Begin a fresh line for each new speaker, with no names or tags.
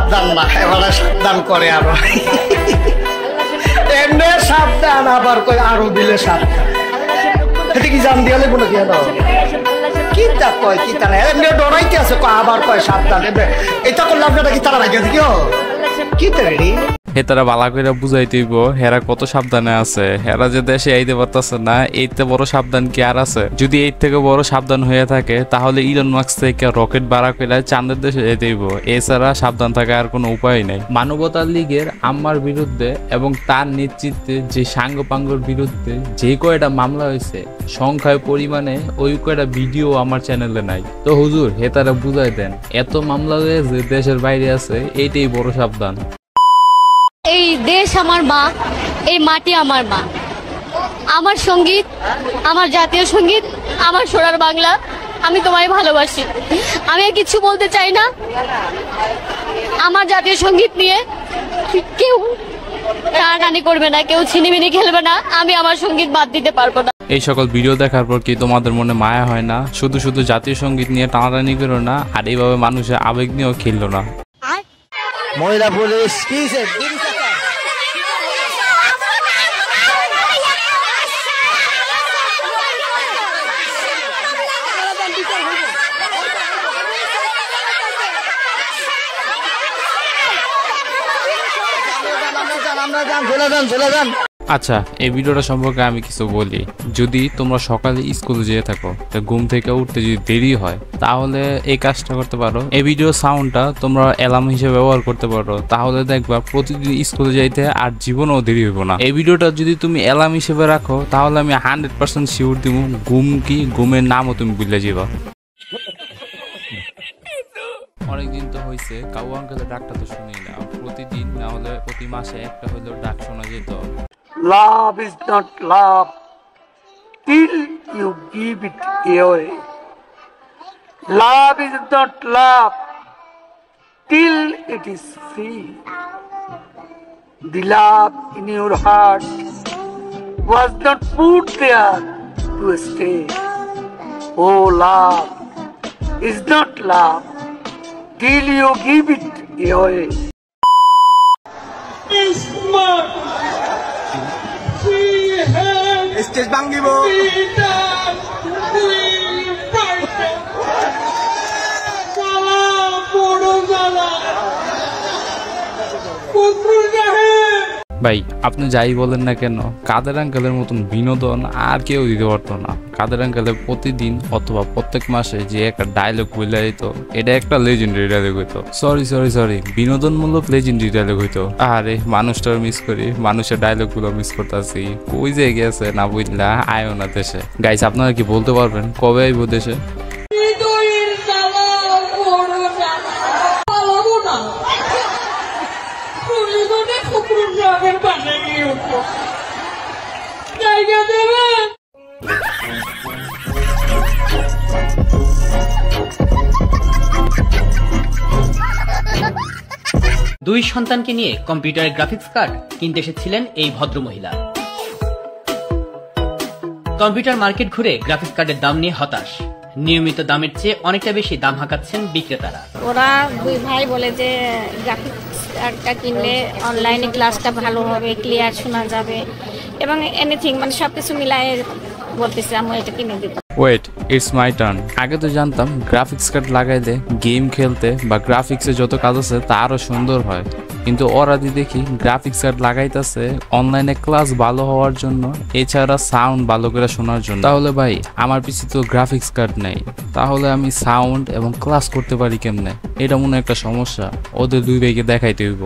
সাবধান না, এবারে সাবধান করে আরো এমনি সাবধান, আবার কই আরো দিলে সাবধান। এটা কি জান দিয়ালে বলে কি দাও কি তা কয় কি তারা এমনি ডরাইতে আছে, আবার কয় সাবধান। এটা করলে আপনারা কি তারা রাখে দিও কি তারি
হেতারা বালা করে বুঝাইতে হইব হেরা কত সাবধানে আছে। হেরা যে দেশে আইতে পারতেছে না, এইতে বড় সাবধান কি আর আছে? যদি এর থেকে বড় সাবধান হয়ে থাকে তাহলে ইলন মাস্ক থেকে রকেট বাড়া করে চাঁদের দেশে যেতে হইব। এছাড়া সাবধান থাকার আর কোনো উপায় নাই। মানবতার লীগের আম্মার বিরুদ্ধে এবং তার নেতৃত্বে যে সাঙ্গপাঙ্গর বিরুদ্ধে যে কয়টা মামলা হয়েছে সংখ্যায় পরিমাণে ওই কয়টা ভিডিও আমার চ্যানেলে নাই। তো হুজুর হেতারা বুঝাই দেন, এত মামলা যে দেশের বাইরে আছে এইটাই বড় সাবধান।
এই দেশ আমার মা, এই মাটি আমার মা, আমার সঙ্গীত, আমার জাতীয় সঙ্গীত, আমার সোনার বাংলা। আমি তোমায় ভালোবাসি, আমি আর কিছু বলতে চাই না। আমার জাতীয় সঙ্গীত নিয়ে কেউ টানাটানি করবে না, কেউ ছিনিমিনি খেলবে না। আমি আমার সঙ্গীত বাদ দিতে পারবো না।
এই সকল ভিডিও দেখার পর কি তোমাদের মনে মায়া হয় না? শুধু শুধু জাতীয় সঙ্গীত নিয়ে টানাটানি করো না, আর এইভাবে মানুষের আবেগ নিয়েও খেললো না।
মহিলা পুলিশ কি
আচ্ছা, এই ভিডিওটা সম্পর্কে আমি কিছু বলি। যদি তোমরা সকালে স্কুলে যেয়ে থাকো, ঘুম থেকে উঠতে যদি দেরি হয়, তাহলে এই কাজটা করতে পারো। এই ভিডিও সাউন্ডটা তোমরা অ্যালার্ম হিসেবে ব্যবহার করতে পারো, তাহলে দেখবা প্রতিদিন স্কুলে যাইতে আর জীবনেও দেরি হইব না। এই ভিডিওটা যদি তুমি অ্যালার্ম হিসেবে রাখো, তাহলে আমি 100% শিওর দিব ঘুম কি, ঘুমের নামও তুমি ভুলে যাবা। অনেকদিন তো হয়েছে কাউ আঙ্কেলের ডাকটা তো শুনি না। প্রতিদিন না হলে প্রতি মাসে একটা হইলেও ডাক শোনা যেত।
Love is not love till you give it away. Love is not love till it is free. The love in your heart was not put there to stay. Oh, love is not love till you give it away. Estes bangibo.
ভাই আপনি যাই বলেন না কেন, কাদের আঙ্কেলের মতন বিনোদন আর কেউ দিতে পারতো না। কাদের আঙ্কেলের প্রতিদিন অথবা প্রত্যেক মাসে যে একটা ডায়লগ বলে যেত, এটা একটা লেজেন্ডারি ডায়লগ হইতো। সরি বিনোদনমূলক লেজেন্ডারি ডায়লগ হইতো। আরে মানুষটাও মিস করি, মানুষের ডায়লগ গুলো মিস করতেছি। কই যে গেছে না বুঝলা, আয়ো না দেশে। গাইস আপনারা কি বলতে পারবেন কবে আইব দেশে?
দুই সন্তানকে নিয়ে কম্পিউটারের গ্রাফিক্স কার্ড কিনতে এসেছিলেন এই ভদ্রমহিলা। কম্পিউটার মার্কেট ঘুরে গ্রাফিক্স কার্ডের দাম নিয়ে হতাশ। নিয়মিত দামের চেয়ে অনেকটা বেশি দাম হাঁকাচ্ছেন বিক্রেতারা।
ওরা দুই ভাই বলে যে গ্রাফিক্স কার্ডটা কিনলে অনলাইনে ক্লাসটা ভালো হবে, ক্লিয়ার শোনা যাবে এবং এনিথিং মানে সবকিছু মিলাই বলতেছে আমি এটা কিনে দিব।
Wait, it's my turn. আগে তো জানতাম গ্রাফিক্স কার্ড লাগাইলে গেম খেলতে বা গ্রাফিক্সে যত কাজ আছে তা আরো সুন্দর হয়, কিন্তু ওরা দেখি গ্রাফিক্স কার্ড লাগাইতেছে অনলাইনে ক্লাস ভালো হওয়ার জন্য, এছাড়া সাউন্ড ভালো করে শোনার জন্য। তাহলে ভাই আমার পিছনে তো গ্রাফিক্স কার্ড নেই, তাহলে আমি সাউন্ড এবং ক্লাস করতে পারি কেমনে? এটা মনে একটা সমস্যা, ওদের দুই ভাইকে দেখাইতে হইব।